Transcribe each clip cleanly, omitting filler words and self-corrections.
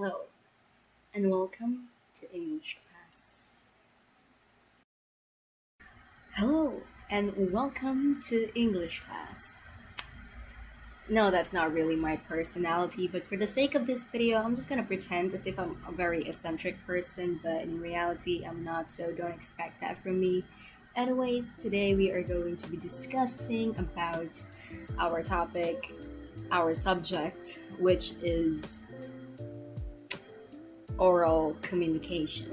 Hello, and welcome to English class. Hello, and welcome to English class. No, that's not really my personality, but for the sake of this video, I'm just gonna pretend as if I'm a very eccentric person, but in reality, I'm not, so don't expect that from me. Anyways, today we are going to be discussing about our topic, our subject, which is oral communication.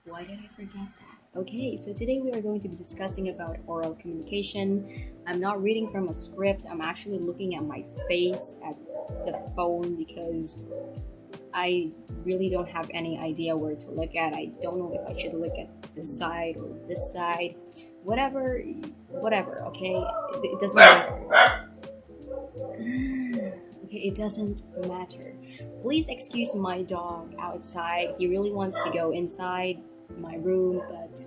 Why did I forget that? Okay, so today we are going to be discussing about oral communication. I'm not reading from a script. I'm actually looking at my face at the phone because I really don't have any idea where to look at. I don't know if I should look at this side or this side. Whatever, whatever, okay? It doesn't matter. Okay, it doesn't matter. Please excuse my dog outside. He really wants to go inside my room, but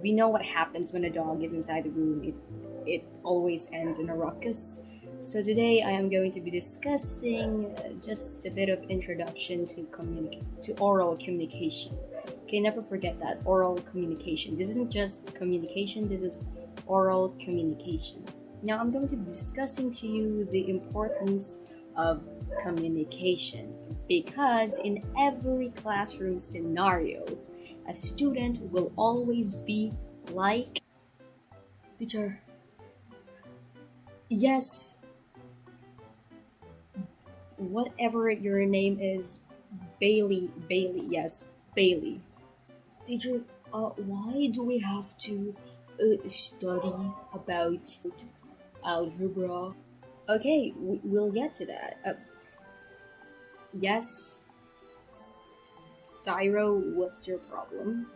we know what happens when a dog is inside the room. It always ends in a ruckus. So today I am going to be discussing just a bit of introduction to oral communication. Okay, never forget that oral communication. This isn't just communication. This is oral communication. Now I'm going to be discussing to you the importance of communication because in every classroom scenario, a student will always be like, teacher, yes, whatever your name is, Bailey, yes, Bailey. Teacher, why do we have to study about algebra? Okay, we'll get to that. Yes, Styro, what's your problem?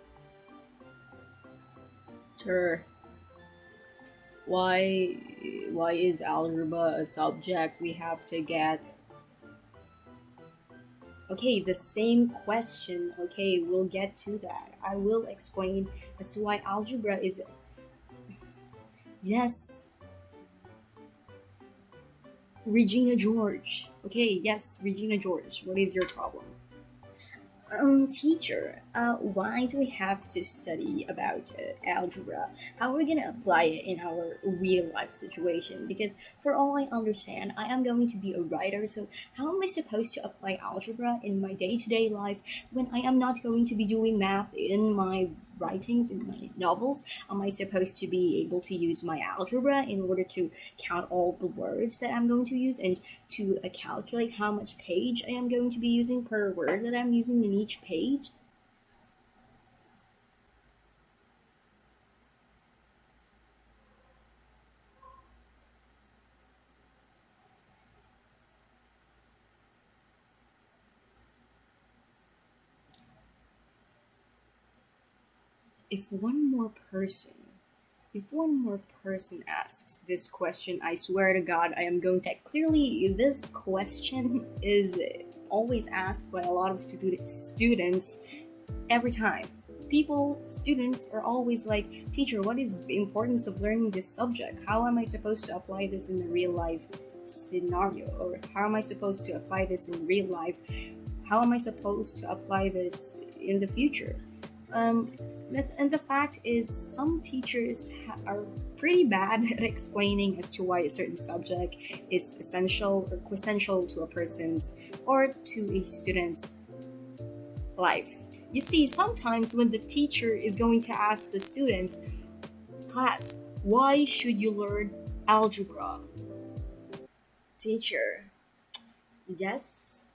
Sure. Why why is algebra a subject we have to get? Okay, the same question. Okay, we'll get to that. I will explain as to why algebra is. Yes, Regina George. Okay, yes, Regina George. What is your problem? Teacher, why do we have to study about algebra? How are we gonna apply it in our real life situation? Because for all I understand, I am going to be a writer, so how am I supposed to apply algebra in my day to day life when I am not going to be doing math in my writings, in my novels? Am I supposed to be able to use my algebra in order to count all the words that I'm going to use and to calculate how much page I am going to be using per word that I'm using in each page? If one more person if one more person asks this question, I swear to God, I am going to. Clearly, this question is always asked by a lot of students every time. Students are always like, teacher, what is the importance of learning this subject? How am I supposed to apply this in the real life scenario? Or how am I supposed to apply this in real life? How am I supposed to apply this in the future? Um, and the fact is, some teachers are pretty bad at explaining as to why a certain subject is essential or quintessential to a person's or to a student's life. You see, sometimes when the teacher is going to ask the students, class, why should you learn algebra? Teacher, yes,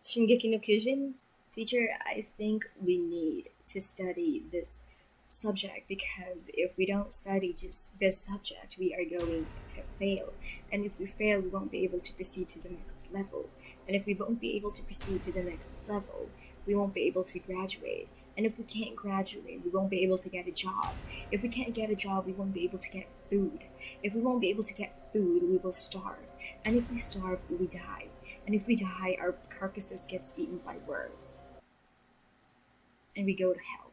Shingeki no Kyojin? Teacher, I think we need to study this subject because if we don't study just this subject, we are going to fail. And if we fail, we won't be able to proceed to the next level. And if we won't be able to proceed to the next level, we won't be able to graduate. And if we can't graduate, we won't be able to get a job. If we can't get a job, we won't be able to get food. If we won't be able to get food, we will starve. And if we starve, we die. And if we die, our carcasses gets eaten by worms. And we go to hell.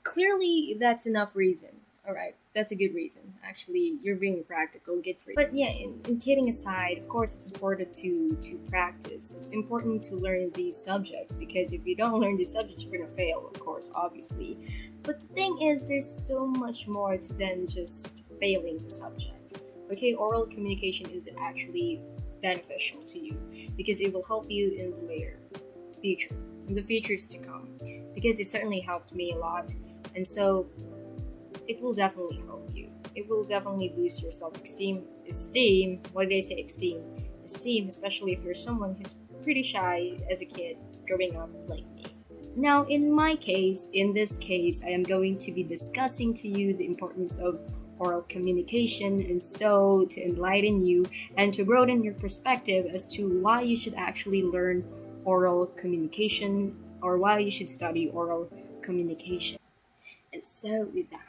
Clearly, that's enough reason. All right, that's a good reason. Actually, you're being practical. Good for you. But yeah, in kidding aside, of course, it's important to practice. It's important to learn these subjects because if you don't learn these subjects, you're gonna fail. Of course, obviously. But the thing is, there's so much more to than just failing the subject. Okay, oral communication is actually beneficial to you because it will help you in the later future, in the futures to come. Because it certainly helped me a lot, and so it will definitely help you. It will definitely boost your self-esteem. Esteem. What did I say? Esteem. Esteem, especially if you're someone who's pretty shy as a kid growing up like me. Now, in my case, in this case, I am going to be discussing to you the importance of oral communication, and so to enlighten you and to broaden your perspective as to why you should actually learn oral communication or why you should study oral communication. And so, with that,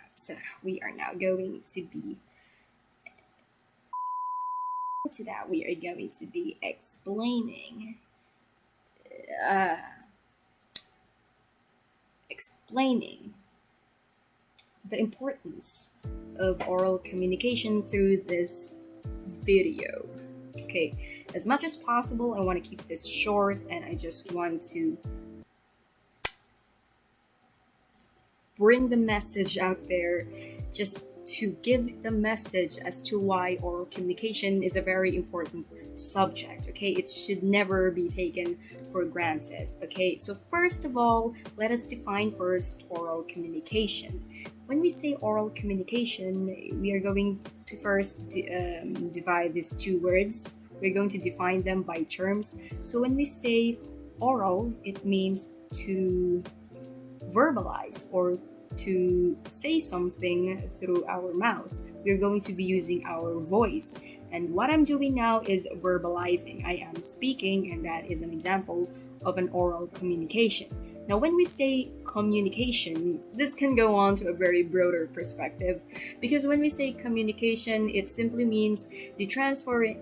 we are now going to be explaining uh, explaining the importance of oral communication through this video. Okay, as much as possible, I want to keep this short, and I just want to bring the message out there, just to give the message as to why oral communication is a very important subject. Okay, it should never be taken for granted. Okay, so first of all, let us define first oral communication. When we say oral communication, we are going to first divide these two words. We're going to define them by terms. So when we say oral, it means to verbalize or to say something through our mouth. We're going to be using our voice. And what I'm doing now is verbalizing. I am speaking, and that is an example of an oral communication. Now, when we say communication, this can go on to a very broader perspective because when we say communication, it simply means the transferring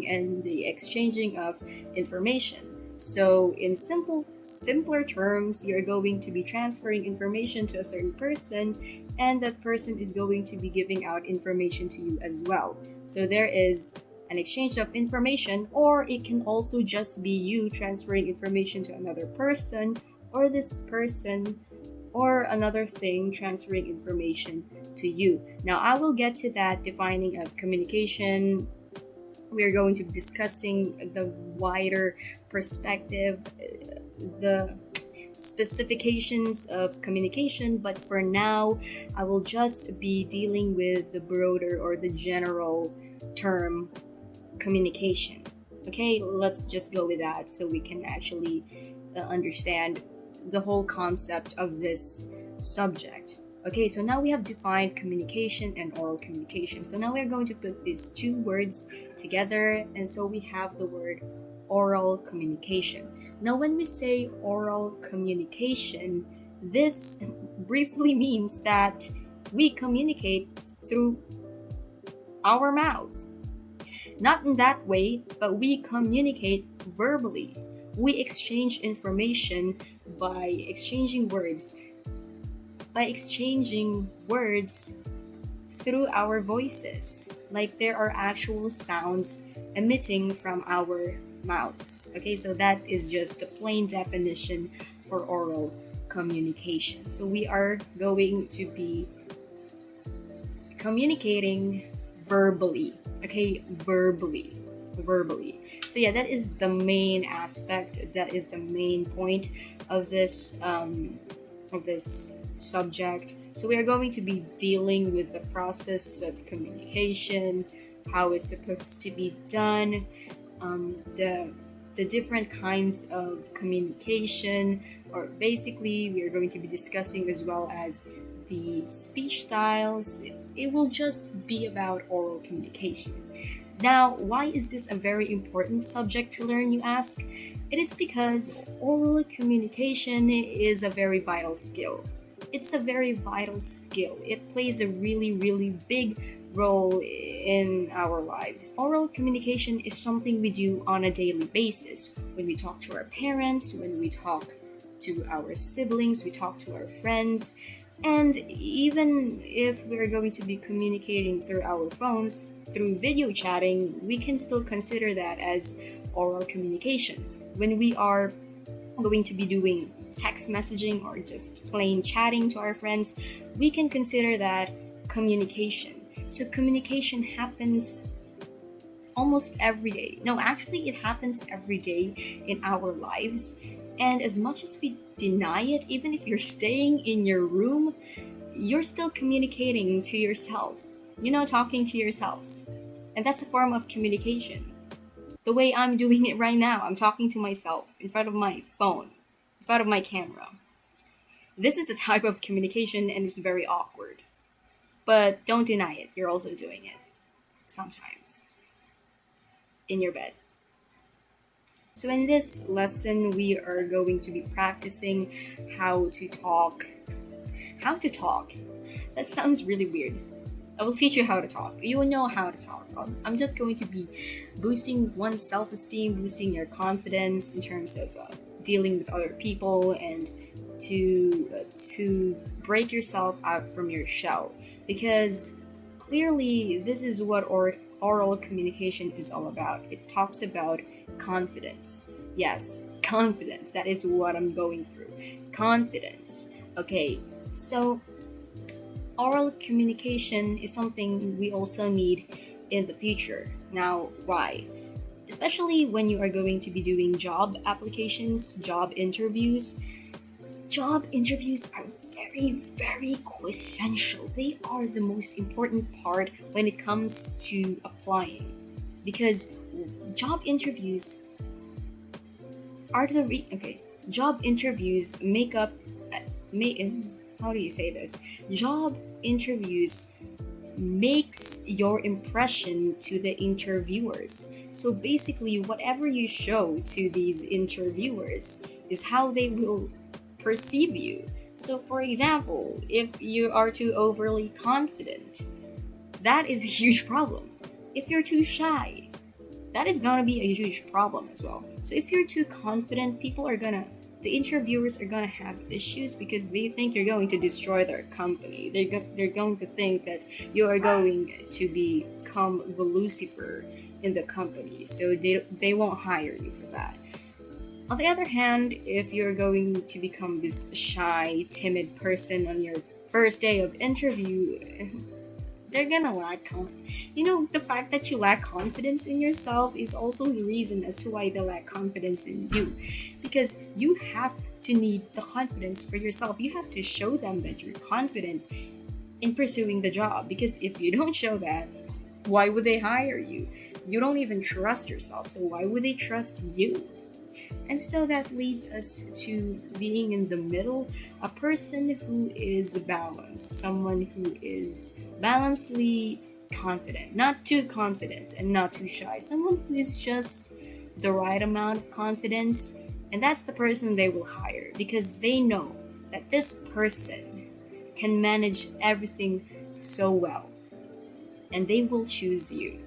and the exchanging of information. So, in simpler terms, you're going to be transferring information to a certain person, and that person is going to be giving out information to you as well. So, there is an exchange of information, or it can also just be you transferring information to another person, or this person or another thing transferring information to you. Now, I will get to that defining of communication. We're going to be discussing the wider perspective, the specifications of communication, but for now, I will just be dealing with the broader or the general term communication. Okay, let's just go with that so we can actually understand the whole concept of this subject. Okay, so now we have defined communication and oral communication. So now we're going to put these two words together, and so we have the word oral communication. Now, when we say oral communication, this briefly means that we communicate through our mouth. Not in that way, but we communicate verbally. We exchange information by exchanging words. Through our voices. Like there are actual sounds emitting from our mouths. Okay, so that is just a plain definition for oral communication. So we are going to be communicating verbally. Okay, verbally. So yeah, that is the main aspect. That is the main point of this subject. So we are going to be dealing with the process of communication, how it's supposed to be done, the different kinds of communication, or basically we are going to be discussing as well as the speech styles. It will just be about oral communication. Now, why is this a very important subject to learn, you ask? It is because oral communication is a very vital skill. It's a very vital skill. It plays a really, really big role in our lives. Oral communication is something we do on a daily basis. When we talk to our parents, when we talk to our siblings, we talk to our friends. And even if we're going to be communicating through our phones, through video chatting, we can still consider that as oral communication. When we are going to be doing text messaging or just plain chatting to our friends, we can consider that communication. So communication happens almost every day. No, actually, it happens every day in our lives. And as much as we deny it, even if you're staying in your room, you're still communicating to yourself, talking to yourself. And that's a form of communication. The way I'm doing it right now, I'm talking to myself in front of my phone, in front of my camera. This is a type of communication and it's very awkward. But don't deny it, you're also doing it sometimes in your bed. So, in this lesson, we are going to be practicing how to talk. How to talk? That sounds really weird. I will teach you how to talk. You will know how to talk. I'm just going to be boosting one's self esteem, boosting your confidence in terms of dealing with other people and to break yourself out from your shell. Because clearly, this is what oral communication is all about. It talks about confidence. Yes, confidence. That is what I'm going through. Confidence. Okay, so oral communication is something we also need in the future. Now, why? Especially when you are going to be doing job applications, job interviews. Job interviews are very, very quintessential. They are the most important part when it comes to applying. Because job interviews are okay, job interviews make up, may, how do you say this? Job interviews makes your impression to the interviewers. So basically, whatever you show to these interviewers is how they will perceive you. So, for example, if you are too overly confident, that is a huge problem. If you're too shy, that is gonna be a huge problem as well. So, if you're too confident, the interviewers are gonna have issues because they think you're going to destroy their company. They're going to think that you are going to become the Lucifer in the company. So they won't hire you for that. On the other hand, if you're going to become this shy, timid person on your first day of interview, they're gonna the fact that you lack confidence in yourself is also the reason as to why they lack confidence in you. Because you have to need the confidence for yourself. You have to show them that you're confident in pursuing the job. Because if you don't show that, why would they hire you? You don't even trust yourself, so why would they trust you? And so that leads us to being in the middle, a person who is balanced, someone who is balancedly confident, not too confident and not too shy, someone who is just the right amount of confidence, and that's the person they will hire because they know that this person can manage everything so well, and they will choose you.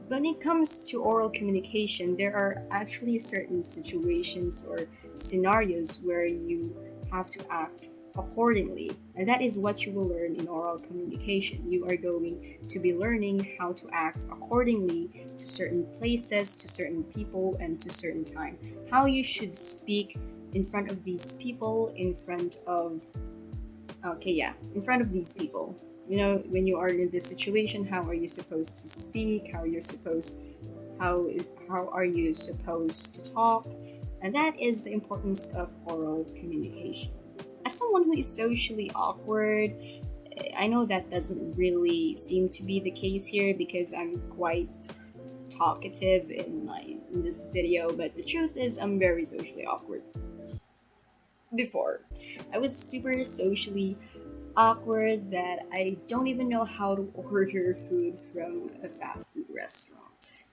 When it comes to oral communication, there are actually certain situations or scenarios where you have to act accordingly, and that is what you will learn in oral communication. You are going to be learning how to act accordingly to certain places, to certain people, and to certain time. How you should speak in front of these people, in front of these people. When you are in this situation, how are you supposed to speak? How are you supposed to talk? And that is the importance of oral communication. As someone who is socially awkward, I know that doesn't really seem to be the case here because I'm quite talkative in this video, but the truth is I'm very socially awkward. Before, I was super socially awkward that I don't even know how to order food from a fast food restaurant.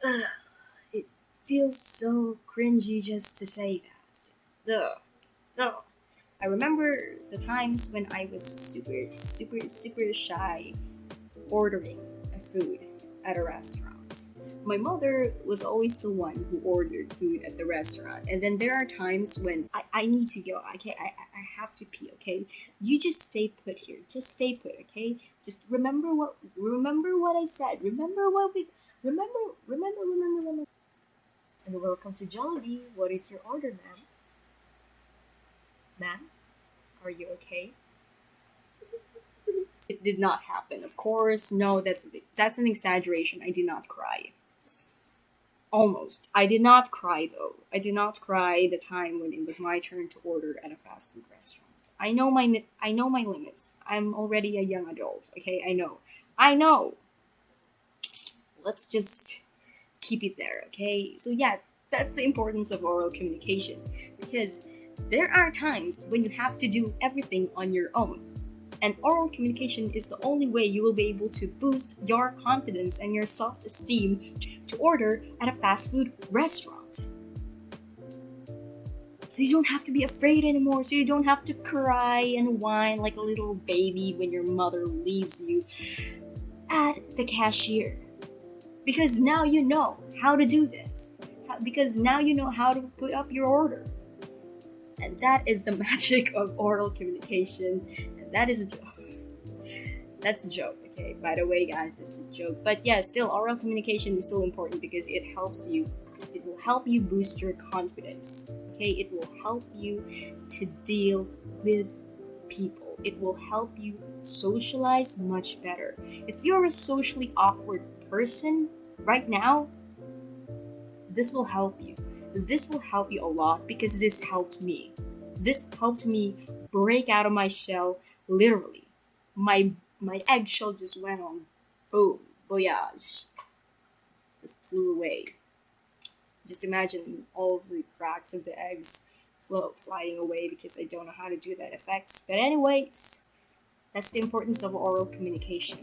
Ugh, it feels so cringy just to say that. Ugh. No. I remember the times when I was super, super, super shy ordering a food at a restaurant. my mother was always the one who ordered food at the restaurant. And then there are times when I need to go. I have to pee, okay? You just stay put here. Just stay put, okay? Just remember what I said. Remember. And welcome to Jollibee. What is your order, ma'am? Ma'am, are you okay? It did not happen. Of course, no, that's an exaggeration. I did not cry. Almost. I did not cry though. I did not cry the time when it was my turn to order at a fast food restaurant. I know my limits. I'm already a young adult. Okay, I know. I know. Let's just keep it there. Okay. So yeah, that's the importance of oral communication because there are times when you have to do everything on your own. And oral communication is the only way you will be able to boost your confidence and your self esteem to order at a fast food restaurant. So you don't have to be afraid anymore, so you don't have to cry and whine like a little baby when your mother leaves you at the cashier. Because now you know how to do this. Because now you know how to put up your order. And that is the magic of oral communication. And that is a joke. That's a joke, okay? By the way, guys, that's a joke. But yeah, still, oral communication is still important because it will help you boost your confidence, okay? It will help you to deal with people. It will help you socialize much better. If you're a socially awkward person right now, this will help you. This will help you a lot because this helped me. This helped me break out of my shell literally. My eggshell just went on boom, voyage. Just flew away. Just imagine all of the cracks of the eggs flying away because I don't know how to do that effects. But anyways, that's the importance of oral communication.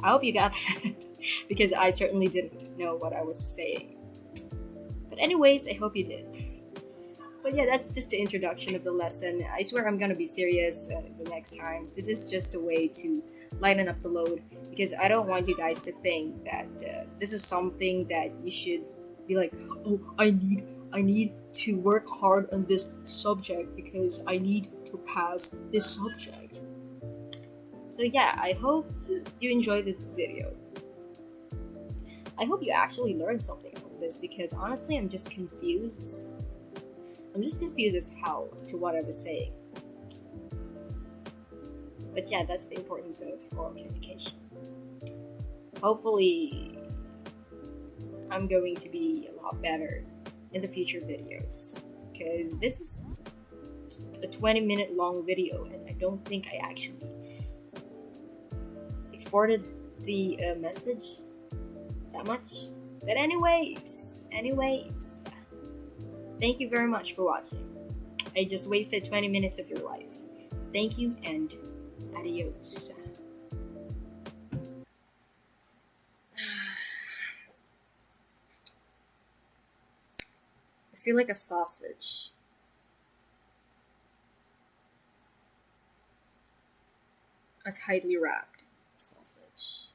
I hope you got that because I certainly didn't know what I was saying. But anyways, I hope you did. But yeah, that's just the introduction of the lesson. I swear I'm gonna be serious the next times. This is just a way to lighten up the load because I don't want you guys to think that this is something that you should be like, oh, I need to work hard on this subject because I need to pass this subject. So yeah, I hope you enjoyed this video. I hope you actually learned something from this because honestly, I'm just confused. I'm just confused as to what I was saying. But yeah, that's the importance of oral communication. Hopefully, I'm going to be a lot better in the future videos because this is a 20-minute long video and I don't think I actually exported the message that much. But anyways, thank you very much for watching. I just wasted 20 minutes of your life. Thank you and adios. I feel like a sausage. A tightly wrapped sausage.